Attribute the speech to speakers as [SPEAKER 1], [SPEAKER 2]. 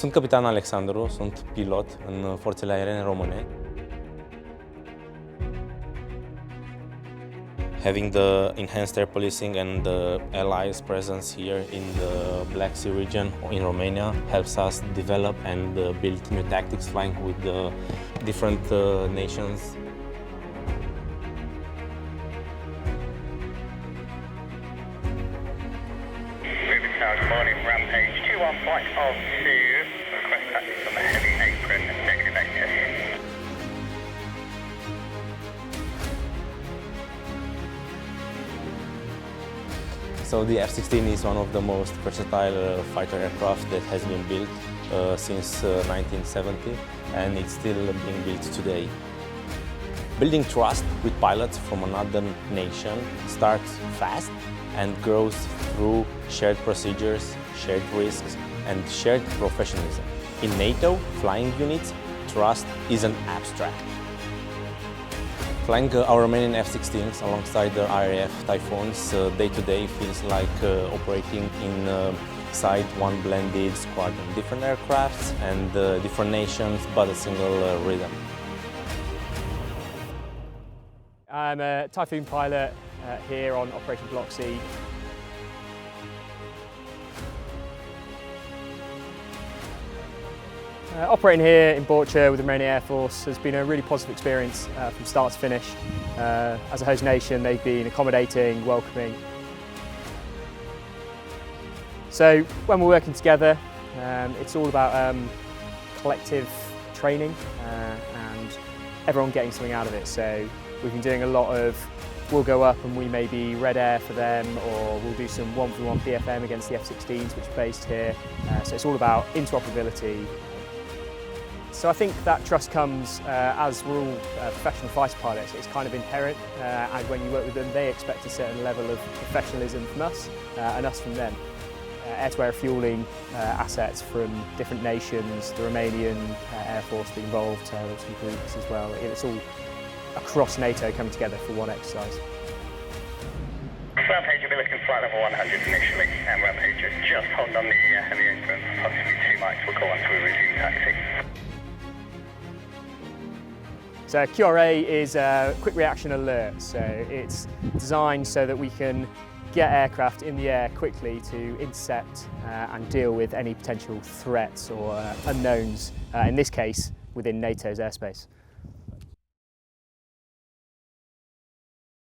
[SPEAKER 1] Sunt capitan Alexandru, sunt pilot în forțele aeriene române. Having the enhanced air policing and the allies' presence here in the Black Sea region in Romania helps us develop and build new tactics flying with the different nations.
[SPEAKER 2] Moving tower, good morning, rampage 2 on flight of 2, request tactics on the heavy apron, negative access.
[SPEAKER 1] So the F-16 is one of the most versatile fighter aircraft that has been built since 1970, and it's still being built today. Building trust with pilots from another nation starts fast and grows through shared procedures, shared risks, and shared professionalism. In NATO flying units, trust isn't abstract. Flying our Romanian F-16s alongside the RAF Typhoons day-to-day feels like operating inside one blended squadron. Different aircrafts and different nations, but a single rhythm.
[SPEAKER 3] I'm a Typhoon pilot here on Operation Biloxi. Operating here in Borcha with the Romanian Air Force has been a really positive experience from start to finish. As a host nation, they've been accommodating, welcoming. So when we're working together, it's all about collective training and everyone getting something out of it. So we've been doing a lot of, we'll go up and we may be red air for them, or we'll do some one-for-one PFM against the F-16s, which are based here. So it's all about interoperability. So I think that trust comes as we're all professional fighter pilots. It's kind of inherent, and when you work with them, they expect a certain level of professionalism from us and us from them. Air-to-air fueling assets from different nations, the Romanian Air Force being involved, some Greeks as well. It's all across NATO coming together for one exercise.
[SPEAKER 2] Rampage, we'll be looking flight level 100 initially, and Rampage just hold on the heavy apron for possibly 2 mics. We'll call on to a resume taxi.
[SPEAKER 3] So QRA is a quick reaction alert, so it's designed so that we can get aircraft in the air quickly to intercept and deal with any potential threats or unknowns, in this case within NATO's airspace.